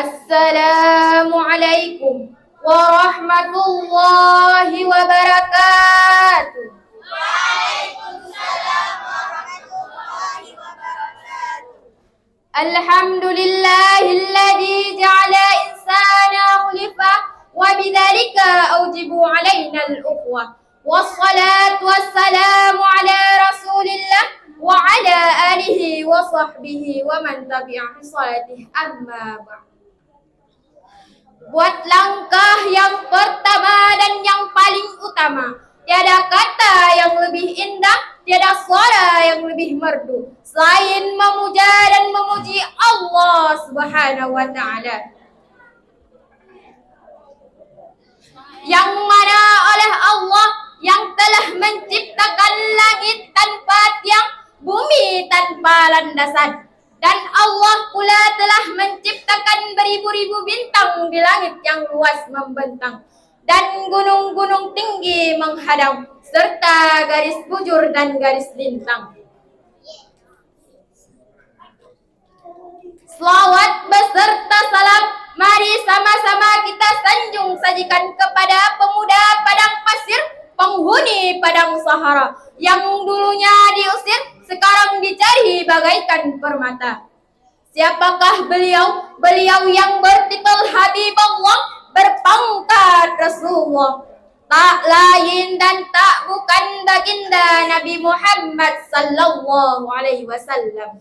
Assalamualaikum warahmatullahi wabarakatuh. Waalaikumsalam warahmatullahi wabarakatuh. Alhamdulillahilladzi ja'ala insana khulifah wa bidzalika aujibu alaina al-ukhwah. Wassalatu wassalamu ala Rasulillah wa ala alihi wa sahbihi wa man tabi'a bisalatih amma ba'd. Buat langkah yang pertama dan yang paling utama, tiada kata yang lebih indah, tiada suara yang lebih merdu selain memuja dan memuji Allah Subhanahu wa taala. Yang mana oleh Allah yang telah menciptakan langit tanpa tiang, bumi tanpa landasan. Dan Allah pula telah menciptakan beribu-ribu bintang di langit yang luas membentang, dan gunung-gunung tinggi menghadang, serta garis bujur dan garis lintang. Selawat beserta salam, mari sama-sama kita sanjung sajikan kepada pemuda padang pasir, penghuni padang Sahara, yang dulunya diusir, sekarang dicari bagaikan permata. Siapakah beliau? Beliau yang bertitel Habibullah, berpangkat Rasulullah. Tak lain dan tak bukan baginda Nabi Muhammad sallallahu alaihi wasallam.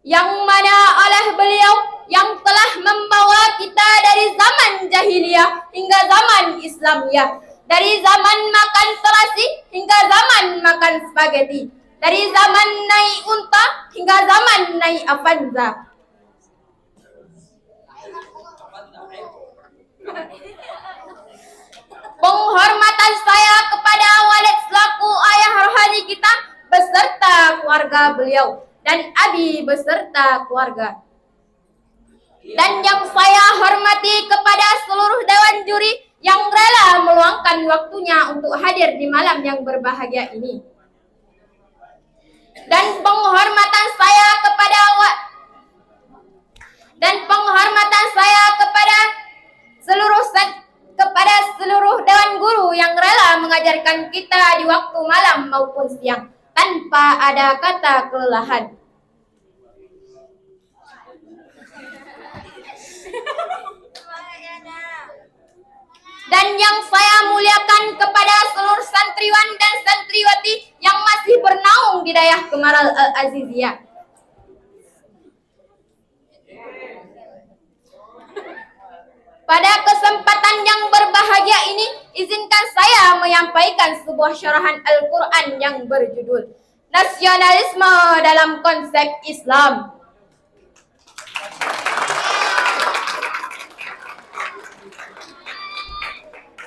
Yang mana oleh beliau yang telah membawa kita dari zaman jahiliyah hingga zaman Islamiyah, dari zaman makan terasi hingga zaman makan spaghetti, dari zaman naik unta hingga zaman naik Avanza. Penghormatan saya kepada Walid selaku ayah rohani kita beserta keluarga beliau, dan Abi beserta keluarga. Dan yang saya hormati kepada seluruh dewan juri yang rela meluangkan waktunya untuk hadir di malam yang berbahagia ini. Dan penghormatan saya kepada seluruh dewan guru yang rela mengajarkan kita di waktu malam maupun siang tanpa ada kata kelelahan. Dan yang saya muliakan kepada seluruh santriwan dan santriwati yang masih bernaung di daerah Kemaral Al-Aziziyah. Pada kesempatan yang berbahagia ini, izinkan saya menyampaikan sebuah syarahan Al-Quran yang berjudul Nasionalisme dalam Konsep Islam.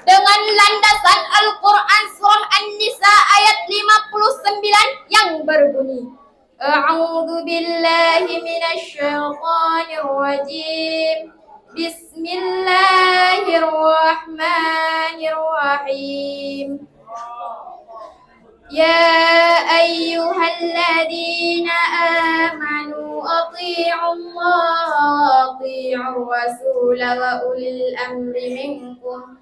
Dengan landasan Al-Quran surah An-Nisa ayat 59 yang berbunyi, A'udzu billahi minasy syaithanir rajim. Bismillahirrahmanirrahim. Ya ayyuhalladzina amanu athi'u Allah wa athi'u Rasul wa ulil amri minkum.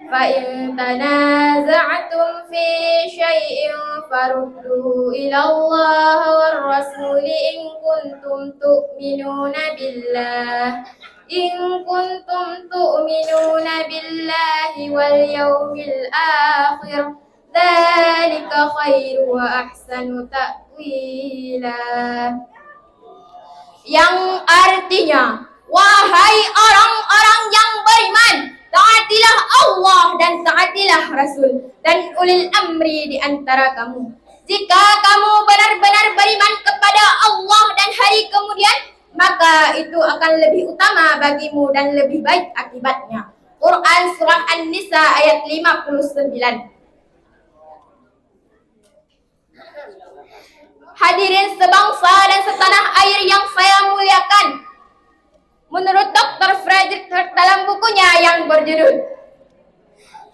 فَإِن تَنَازَعْتُمْ فِي شَيْءٍ فَرُدُّوهُ إِلَى اللَّهِ وَالرَّسُولِ إِن كُنتُمْ تُؤْمِنُونَ بِاللَّهِ وَالْيَوْمِ الْآخِرِ ذَلِكَ خَيْرٌ وَأَحْسَنُ تَأْوِيلًا. Yang artinya, wahai orang-orang yang beriman, taatilah Allah dan taatilah Rasul dan ulil amri di antara kamu. Jika kamu benar-benar beriman kepada Allah dan hari kemudian, maka itu akan lebih utama bagimu dan lebih baik akibatnya. Quran surah An-Nisa ayat 59. Hadirin sebangsa dan setanah air yang saya muliakan, menurut Dr. Frederick dalam bukunya yang berjudul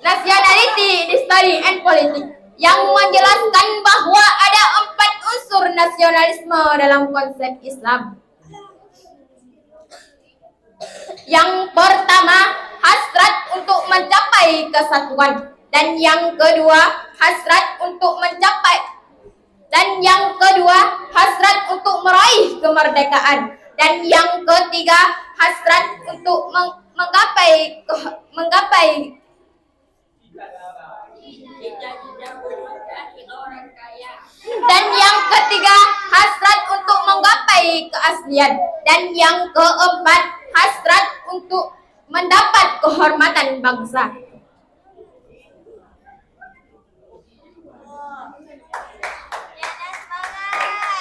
Nationality in Study and Politics, yang menjelaskan bahwa ada 4 unsur nasionalisme dalam konsep Islam. Yang pertama, hasrat untuk mencapai kesatuan, dan yang kedua, hasrat untuk meraih kemerdekaan, dan yang ketiga, hasrat untuk menggapai keaslian, dan yang keempat, hasrat untuk mendapat kehormatan bangsa.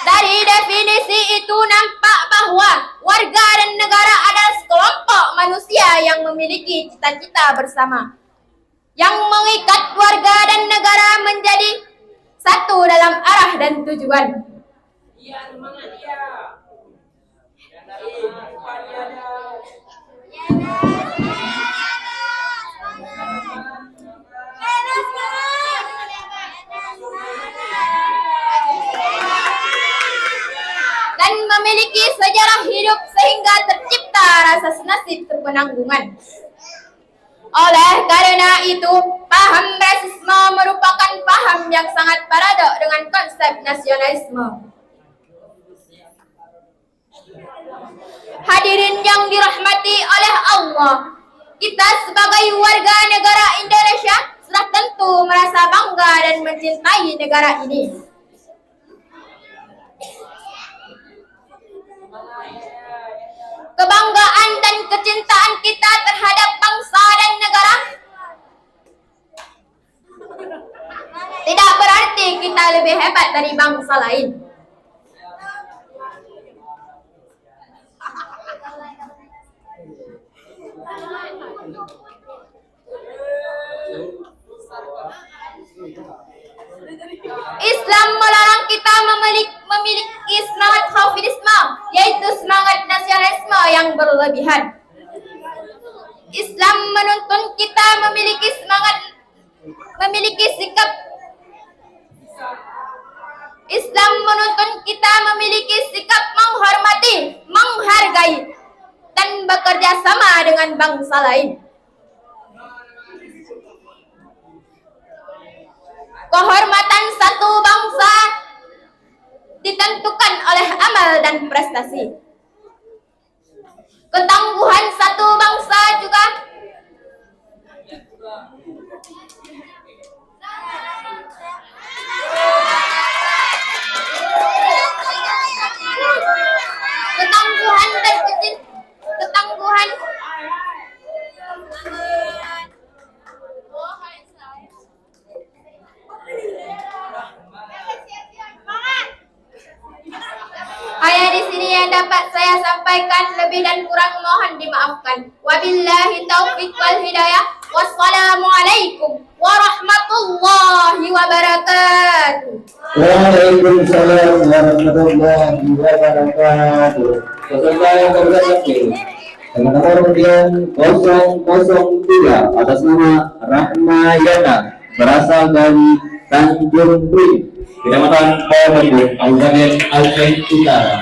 Dari definisi itu nampak bahwa warga dan negara adalah sekelompok manusia yang memiliki cita-cita bersama, yang mengikat warga dan negara menjadi satu dalam arah dan tujuan. Dan memiliki sejarah hidup sehingga tercipta rasa senasib kepenanggungan. Oleh karena itu, paham rasisme merupakan paham yang sangat paradok dengan konsep nasionalisme. Hadirin yang dirahmati oleh Allah, kita sebagai warga negara Indonesia sudah tentu merasa bangga dan mencintai negara ini. Kebanggaan dan kecintaan kita terhadap bangsa dan negara tidak berarti kita lebih hebat dari bangsa lain. Islam melarang kita memiliki semangat chauvinisme, yaitu semangat nasionalisme yang berlebihan. Islam menuntun kita memiliki sikap menghormati, menghargai, dan bekerja sama dengan bangsa lain. Kehormatan satu bangsa ditentukan oleh amal dan prestasi. Ketangguhan satu bangsa juga hanya di sini yang dapat saya sampaikan, lebih dan kurang mohon dimaafkan. Wabillahi taufiq wal hidayah. Wassalamualaikum warahmatullahi wabarakatuh. Waalaikumsalam warahmatullahi wabarakatuh. Peserta yang berhasil teman-teman kemudian 003 atas nama Rahmayana berasal dari Tanjung Priok, Kecamatan Pondok, Kabupaten Aceh Utara.